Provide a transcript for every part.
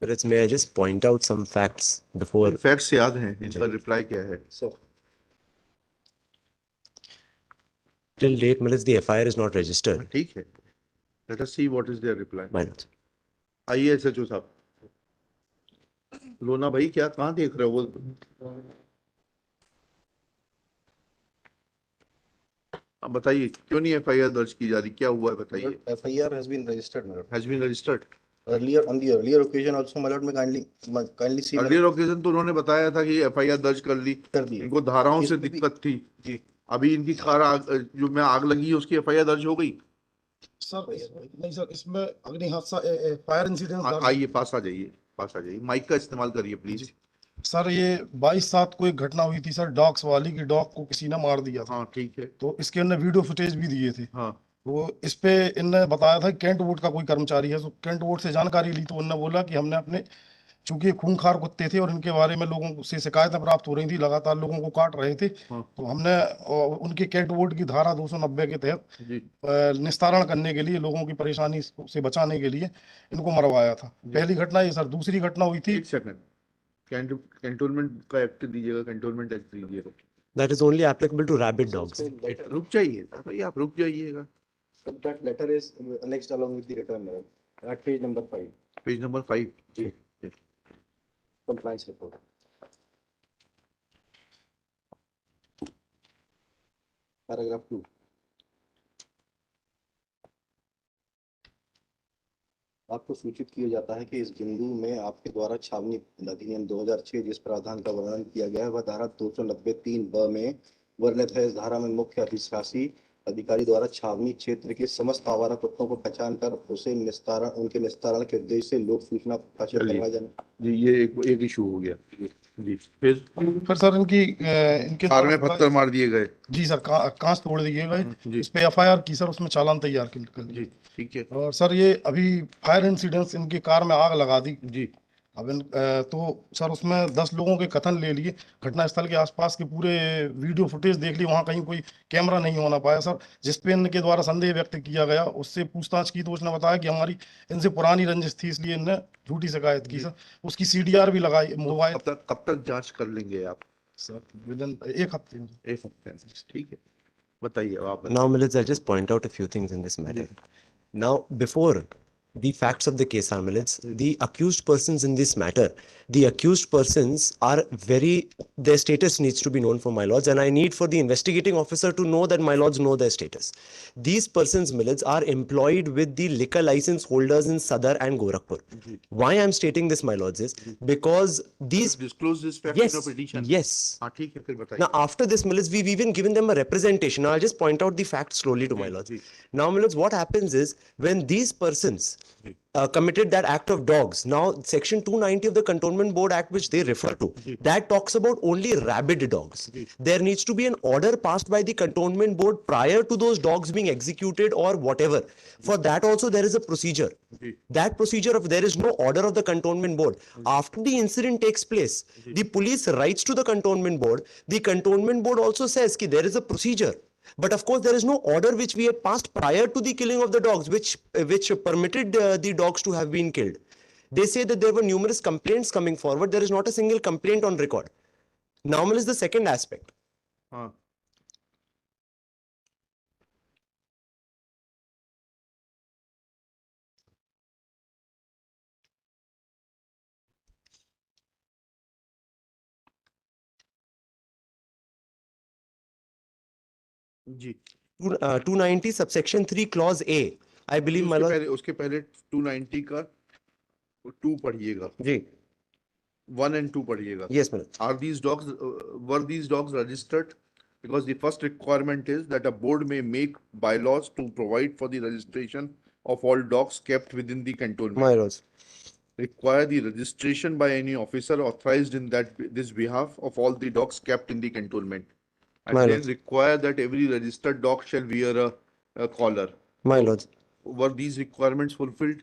But it's may I just point out some facts before. Facts याद हैं, इसका reply क्या है? So till date, Mills, the FIR is not registered. ठीक है, let us see what is their reply. Why not? आइए SHO साहब, लोना भाई क्या कहाँ देख रहे हो? वो अब बताइए क्यों नहीं FIR दर्ज की जा रही, क्या हुआ है बताइए? FIR has been registered, my lord. Has been registered. Earlier, on the earlier occasion also, my lord, may kindly see. Earlier occasion तो उन्होंने बताया था कि FIR दर्ज कर ली, इनको धाराओं से दिक्कत थी जी। अभी इनकी कार जो में आग लगी है उसकी FIR दर्ज हो गई। सर नहीं सर, इसमें अग्नि हादसा फायर इंसिडेंट। आइए पास आ जाइए, पास आ जाइए, माइक का इस्तेमाल करिए प्लीज। सर ये 22/7 को एक घटना हुई थी सर, डॉग्स वाली की डॉग को किसी ने मार दिया था। हाँ ठीक है, तो इसके अंदर वीडियो फुटेज भी दिए थे। हाँ तो इस पे इनने बताया था कि कैंट वोट का कोई कर्मचारी है, तो कैंट वोट से जानकारी ली, तो उन्होंने बोला कि हमने अपने, चूंकि ये खूंखार कुत्ते थे और इनके बारे में लोगों से शिकायतें प्राप्त हो रही थी, लगातार लोगों को काट रहे थे, हाँ तो हमने उनके कैंट वोट की धारा 290 के तहत जी निस्तारण करने के लिए, लोगों की परेशानी से बचाने के लिए इनको मरवाया था। पहली घटना ये सर। दूसरी घटना हुई थी, एक सेकंड, कैंटोनमेंट का एक्ट दीजिएगा, कैंटोनमेंट एक्ट दीजिएगा। That is only applicable to rabid dogs. रुक जाइए भाई, आप रुक जाइएगा। That letter is annexed along with the return, my lord, at page number 5. Page number 5 जी, compliance report. Paragraph 2. आपको सूचित किया जाता है कि इस बिंदु में आपके द्वारा छावनी अधिनियम 2006 जिस प्रावधान का वर्णन किया गया है वह धारा 293(ब) में वर्णित है। इस धारा में मुख्य अधिशासी अधिकारी द्वारा छावनी क्षेत्र के समस्त आवारा कुत्तों को पहचान कर उनके निस्तारण के उद्देश्य से लोक सूचना प्रकाशित करवाया जाना। जी, ये एक इशू हो गया जी। फिर सर इनके कार में पत्थर मार दिए गए जी सर, कांच तोड़ दिए गए। जी। इस पे FIR की सर, उसमें चालान तैयार कर जी ठीक है। और सर ये अभी फायर इंसिडेंट्स, इनकी कार में आग लगा दी जी अब तो सर उसमें 10 लोगों के कथन ले लिए, घटनास्थल के आसपास के पूरे वीडियो फुटेज देख ली, वहां कहीं कोई कैमरा नहीं होना पाया सर। जिस पे इनके द्वारा संदेह व्यक्त किया गया, उससे पूछताछ की तो उसने बताया कि हमारी इनसे पुरानी रंजिश थी, इसलिए इनने झूठी शिकायत की सर। उसकी CDR भी लगाई मोबाइल। कब तक जांच कर लेंगे आप? सर विदिन एक हफ्ते में। एक हफ्ते में, ठीक है, बताइए आप। Now, Mills, I'll just point out a few things in this matter. Now, before the facts of the case are, Mills, the accused persons in this matter, the accused persons are their status needs to be known for my lords, and I need for the investigating officer to know that my lords know their status. These persons, Mills, are employed with the liquor license holders in Sadar and Gorakhpur. Why I'm stating this, my lords, is because these disclose this fact yes, in a petition. Yes. हाँ ठीक है, फिर बताइए। Now, after this, Mills, we've even given them a representation. Now, I'll just point out the facts slowly to my lords. Now, Mills, what happens is when these persons committed that act of dogs, now Section 290 of the Cantonment Board Act, which they refer to, that talks about only rabid dogs. There needs to be an order passed by the Cantonment Board prior to those dogs being executed or whatever. For that also, there is a procedure. That procedure of there is no order of the Cantonment Board. After the incident takes place, the police writes to the Cantonment Board. The Cantonment Board also says that there is a procedure. But of course, there is no order which we had passed prior to the killing of the dogs, which permitted the dogs to have been killed. They say that there were numerous complaints coming forward. There is not a single complaint on record. Normal is the second aspect. हाँ जी। 290 subsection 3 clause A. I believe my lord. उसके पहले 290 का 2 पढ़िएगा जी। 1 and 2 पढ़िएगा। Yes, my lord. Are these dogs were these dogs registered? Because the first requirement is that a board may make bylaws to provide for the registration of all dogs kept within the cantonment. My lords. Require the registration by any officer authorized in this behalf of all the dogs kept in the cantonment. And My then lords. require that every registered dog shall wear a collar. My lords. Were these requirements fulfilled?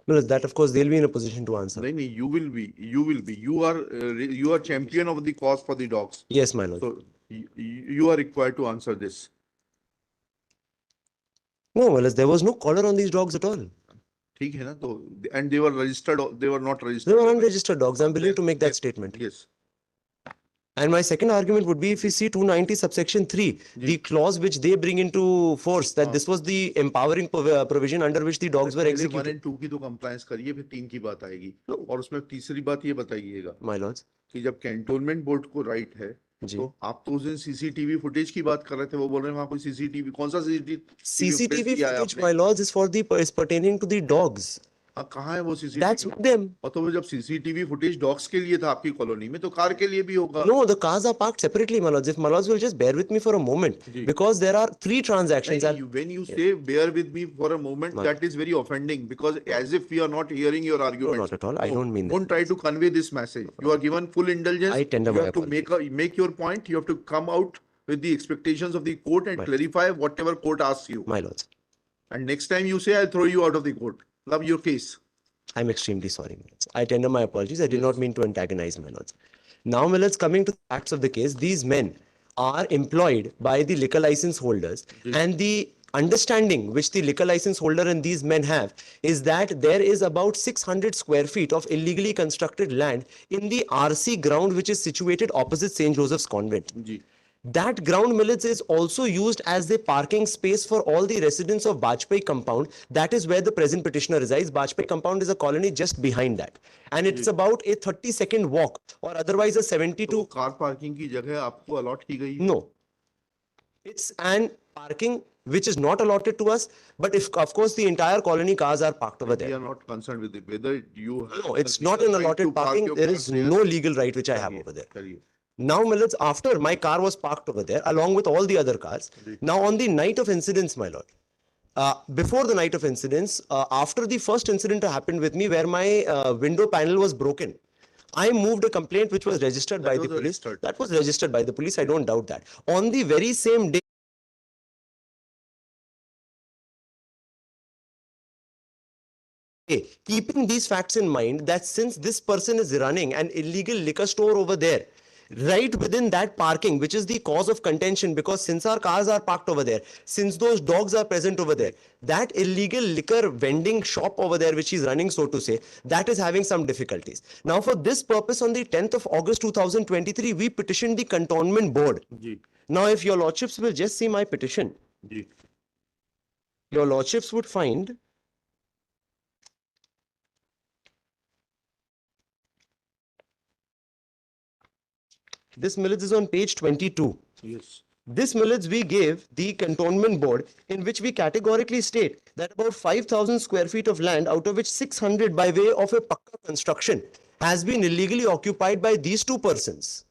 No, that of course they'll be in a position to answer. No, you will be. You are champion of the cause for the dogs. Yes, my lord. So you are required to answer this. No, well, there was no collar on these dogs at all. ठीक है ना? तो and they were registered, they were not They registered. were unregistered dogs. I'm willing to make that Yes, statement. Yes. And my second argument would be if we see 290 subsection 3, the ji. clause which they bring into force, that हाँ. this was the empowering provision under which the dogs were पहले 1 executed. and 2 की तो compliance करिए, फिर 3 की बात आएगी। और उसमें तीसरी बात ये बताइएगा My lords. कि जब कैंटोनमेंट बोर्ड को राइट है, जी. तो आप तो उस दिन सीसीटीवी फुटेज की बात कर रहे थे, वो बोल रहे हैं वहां कोई सीसीटीवी, कौन सा CCTV दिया है footage, आपने? my lords, is for the is pertaining to the dogs. हाँ, कहाँ है वो That's सीसीटीवी? with them. और तो वो जब सीसीटीवी फुटेज डॉग्स के लिए था आपकी कॉलोनी में, तो कार के लिए भी होगा। No, the cars are parked separately, my lords. If my lords will just bear with me for a moment, ji. because there are 3 transactions. नहीं, when you say bear with me for a moment, No. that is very offending, because as if we are not hearing your No, argument. not at all. I don't mean that. Don't try to convey this message. You are given full indulgence. I tender You my have to make your point. You have to come out with the expectations of the court and Right. clarify whatever court asks you. My lords, And next time you say, I'll throw you out of the court. Love your case. I'm extremely sorry, my lords. I tender my apologies. I did Yes. not mean to antagonize, my lords. Now, my lords, coming to the facts of the case, these men are employed by the liquor license holders, and the understanding which the liquor license holder and these men have is that there is about 600 square feet of illegally constructed land in the RC ground which is situated opposite St. Joseph's Convent. Ji. That ground, millets, is also used as the parking space for all the residents of Bajpai compound. That is where the present petitioner resides. Bajpai compound is a colony just behind that. And it's about a 30-second walk, or otherwise a 72... तो car parking की जगह आपको allot की गई है? No. It's an parking which is not allotted to us, but if, of course, the entire colony cars are parked over We there. are not concerned with it. Whether you have No, it's the not legal an right to allotted park parking. your There car is there. no legal right which I have करिए, over there. करिए. Now, millets, after my car was parked over there, along with all the other cars, now on the night of incidents, my lord, before the night of incidents, after the first incident happened with me where my window panel was broken, I moved a complaint which was registered by the was police. registered. That was registered by the police. I don't doubt that. On the very same day, keeping these facts in mind, that since this person is running an illegal liquor store over there, right within that parking, which is the cause of contention, because since our cars are parked over there, since those dogs are present over there, that illegal liquor vending shop over there, which he's running, so to say, that is having some difficulties. Now, for this purpose, on the 10th of August 2023, we petitioned the cantonment board. जी. Now, if your lordships will just see my petition, जी. your lordships would find this, millets, is on page 22. Yes. This, millets, we gave the cantonment board, in which we categorically state that about 5,000 square feet of land, out of which 600 by way of a pakka construction, has been illegally occupied by these two persons,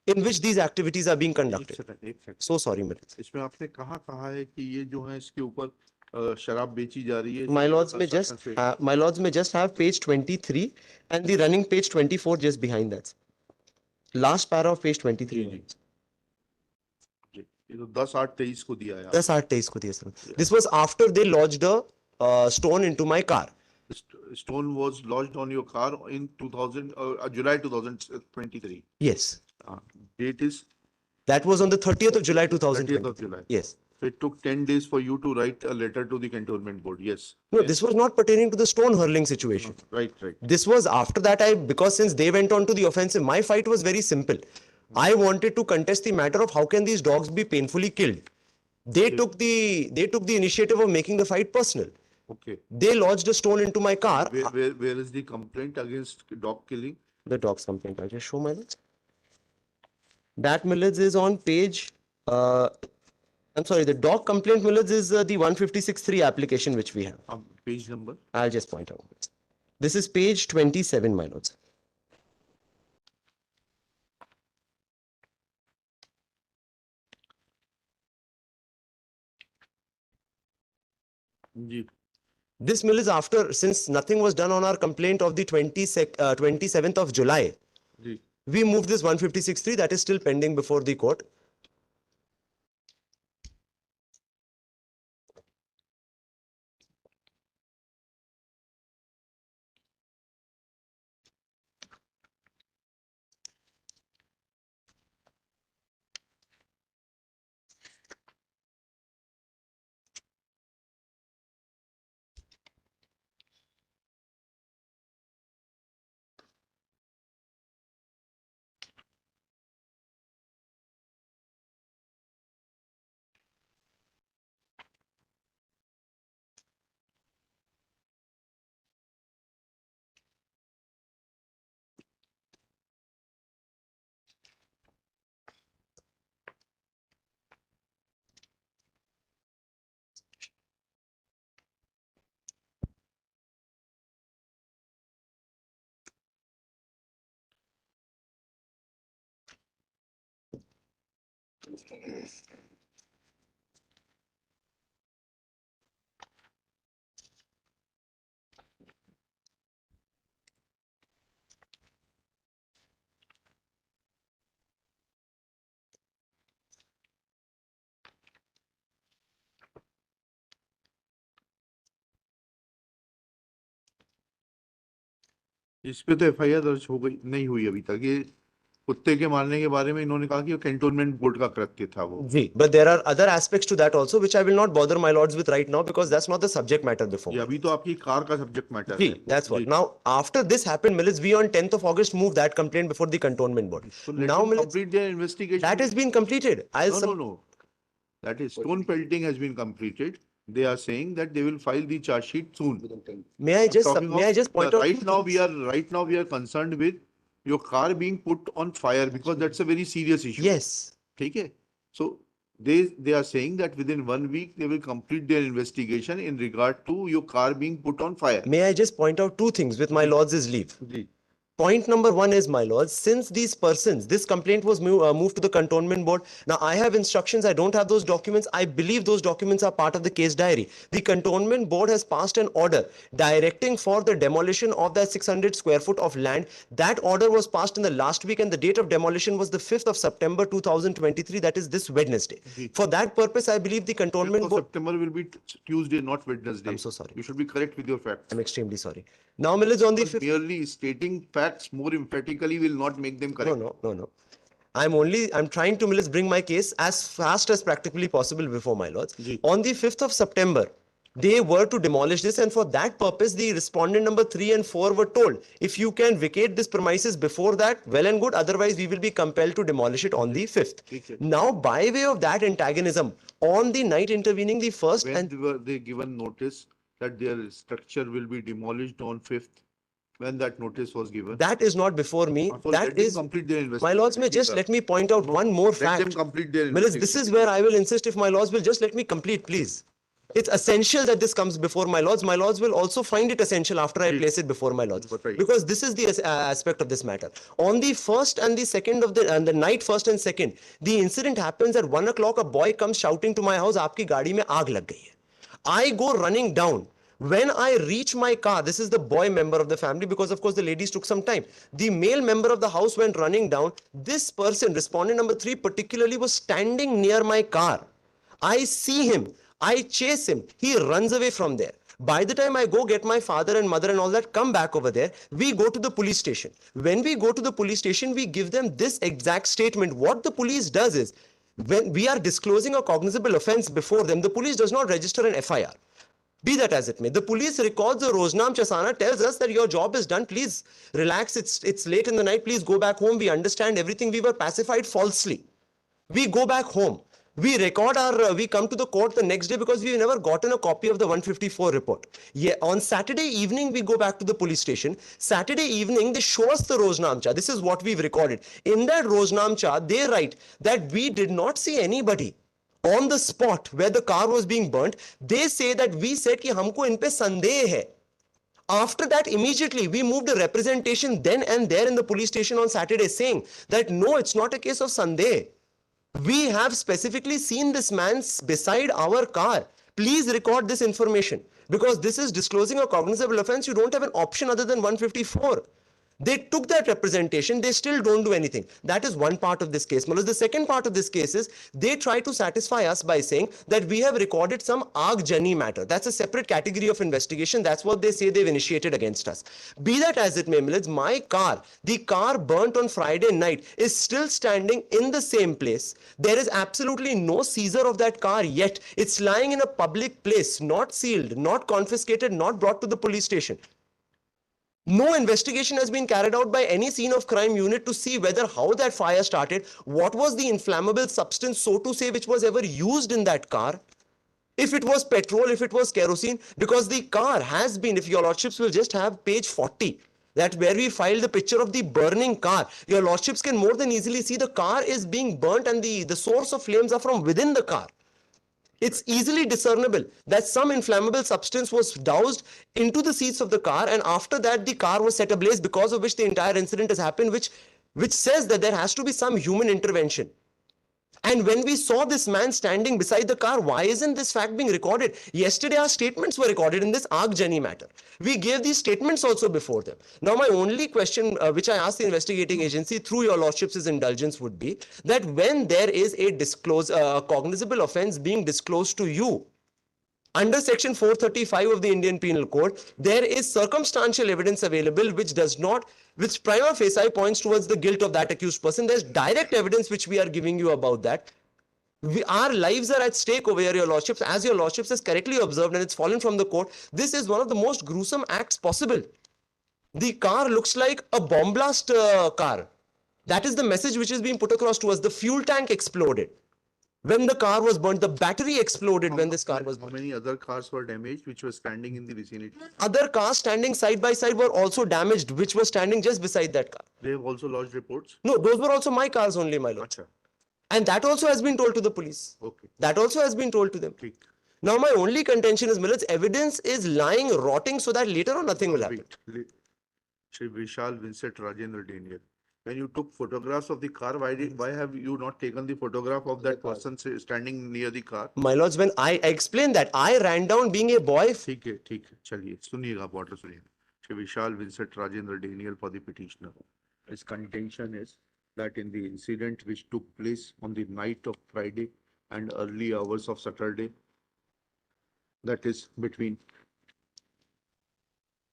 in which these activities are being conducted. एक second. So sorry, millets. इसमें आपने कहा है कि ये जो है इसके ऊपर शराब बेची जा रही है? My lords may just have page 23 and the running page 24 just behind that. Last para of page 23. जी. ये तो 10/8/23 को दिया है. 10/8/23 को दिया, sir. This was after they lodged a stone into my car. Stone was lodged on your car in July 2023. Yes. Date is That was on the 30th of July 30th 2020. of July. Yes. So it took 10 days for you to write a letter to the cantonment board. Yes. No, this was not pertaining to the stone hurling situation. Right. This was after that, because since they went on to the offensive, my fight was very simple. I wanted to contest the matter of how can these dogs be painfully killed. They took the initiative of making the fight personal. Okay. They lodged a stone into my car. Where is the complaint against dog killing? The dog's complaint. I'll just show my list. That, millets, is on page, I'm sorry, the dog complaint, millets, is the 156.3 application which we have. Page number? I'll just point out. This is page 27, my lords. Ji. This, mill, is after, since nothing was done on our complaint of the 27th of July. Ji. We moved this 156.3, that is still pending before the court. इस पे तो FIR दर्ज हो गई नहीं हुई अभी तक। ये कुत्ते के मारने के बारे में इन्होंने कहा कि वो कैंटोनमेंट बोर्ड का कृत्य था वो। जी, but there are other aspects to that also, which I will not bother my lords with right now because that's not the subject matter before. ये अभी तो आपकी कार का सब्जेक्ट मैटर जी, है। that's what. Ji. Now, after this happened, Mills, we on 10th of August moved that complaint before the cantonment board. So let Now, them Mills, complete their investigation. that has been completed. No. That is stone pelting has been completed. They are saying that they will file the charge sheet soon. May I just point out right two now things? we are concerned with your car being put on fire because that's a very serious issue. Yes. Okay. So they are saying that within 1 week they will complete their investigation in regard to your car being put on fire. May I just point out two things with my lords' leave? Ji. Point number one is, my lords, since these persons, this complaint was moved to the cantonment board. Now, I have instructions. I don't have those documents. I believe those documents are part of the case diary. The cantonment board has passed an order directing for the demolition of that 600 square foot of land. That order was passed in the last week, and the date of demolition was the 5th of September 2023. That is this Wednesday. For that purpose, I believe the cantonment 5th of board. September will be Tuesday, not Wednesday. I'm so sorry. You should be correct with your facts. I'm extremely sorry. Now, Mills, on the But 5th. merely stating facts more emphatically will not make them correct. No. I'm trying to, Mills, bring my case as fast as practically possible before my lords. Ji. On the 5th of September, they were to demolish this, and for that purpose, the respondent number 3 and 4 were told, if you can vacate this premises before that, well and good, otherwise we will be compelled to demolish it on the 5th. Okay. Now, by way of that antagonism, on the night intervening, the first When and were they given notice that their structure will be demolished on 5th? When that notice was given? that is not before me. So That let them is, complete their my investigation. lords, may just let me point out one more Let fact. them complete their Mills, this is investigation. where I will insist, if my lords will just let me complete, please. It's essential that this comes before my lords. My lords will also find it essential after I place it before my lords, Bataiye. because this is the aspect of this matter. On the first and the second of the night, first and second, the incident happens at 1 o'clock. A boy comes shouting to my house, "Aapki gaadi mein aag lag gayi hai." I go running down. When I reach my car, this is the boy member of the family, because of course the ladies took some time. The male member of the house went running down. This person, respondent number 3 particularly, was standing near my car. I see him. I chase him. He runs away from there. By the time I go get my father and mother and all that, come back over there, we go to the police station. When we go to the police station, we give them this exact statement. What the police does is, when we are disclosing a cognizable offense before them, the police does not register an FIR. Be that as it may, the police records a Roznam Chasana, tells us that your job is done. Please relax. It's late in the night. Please go back home. We understand everything. We were pacified falsely. We go back home. We record we come to the court the next day because we've never gotten a copy of the 154 report. Yeah, on Saturday evening, we go back to the police station. Saturday evening, they show us the Roznamcha. This is what we've recorded. In that Roznamcha, they write that we did not see anybody on the spot where the car was being burnt. They say that we said ki humko in pe sandeh hai. After that, immediately we moved a representation then and there in the police station on Saturday saying that no, it's not a case of sandeh. We have specifically seen this man beside our car. Please record this information, because this is disclosing a cognizable offense. You don't have an option other than 154. They took that representation. They still don't do anything. That is one part of this case. The second part of this case is they try to satisfy us by saying that we have recorded some Agjani matter. That's a separate category of investigation. That's what they say they've initiated against us. Be that as it may, my car, the car burnt on Friday night, is still standing in the same place. There is absolutely no seizure of that car yet. It's lying in a public place, not sealed, not confiscated, not brought to the police station. No investigation has been carried out by any scene of crime unit to see whether how that fire started, what was the inflammable substance, so to say, which was ever used in that car. If it was petrol, if it was kerosene, because the car has been, if your lordships will just have page 40, that where we filed the picture of the burning car, your lordships can more than easily see the car is being burnt and the source of flames are from within the car. It's easily discernible that some inflammable substance was doused into the seats of the car, and after that the car was set ablaze, because of which the entire incident has happened, which says that there has to be some human intervention. And when we saw this man standing beside the car, why isn't this fact being recorded? Yesterday, our statements were recorded in this Agh-Jani matter. We gave these statements also before them. Now, my only question, which I asked the investigating agency through your lordship's indulgence, would be that when there is a cognizable offense being disclosed to you, under section 435 of the Indian Penal Code, there is circumstantial evidence available which prima facie points towards the guilt of that accused person. There's direct evidence which we are giving you about that. Our lives are at stake over here, your lordships. As your lordships has correctly observed, and it's fallen from the court, this is one of the most gruesome acts possible. The car looks like a bomb blast car. That is the message which is being put across to us. The fuel tank exploded. When the car was burnt, the battery exploded when this car was burnt. How many other cars were damaged which were standing in the vicinity? Other cars standing side by side were also damaged, which were standing just beside that car. They have also lodged reports? No, those were also my cars only, my lord. Acha. And that also has been told to the police. Okay. That also has been told to them. ठीक. Now, my only contention is, Millets, evidence is lying, rotting, so that later on nothing will happen. Wait. Shri Vishal Vincent Rajendra Daniel. When you took photographs of the car, why have you not taken the photograph of that person standing near the car? My lords, when I explained that, I ran down being a boy. ठीक है, चलिए, सुनिएगा, border सुनिए. Shri Vishal Vincent Rajendra Daniel for the petitioner. His contention is that in the incident which took place on the night of Friday and early hours of Saturday, that is between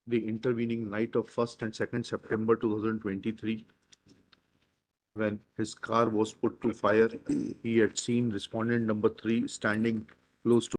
the intervening night of 1st and 2nd September 2023, when his car was put to fire, he had seen respondent number 3 standing close to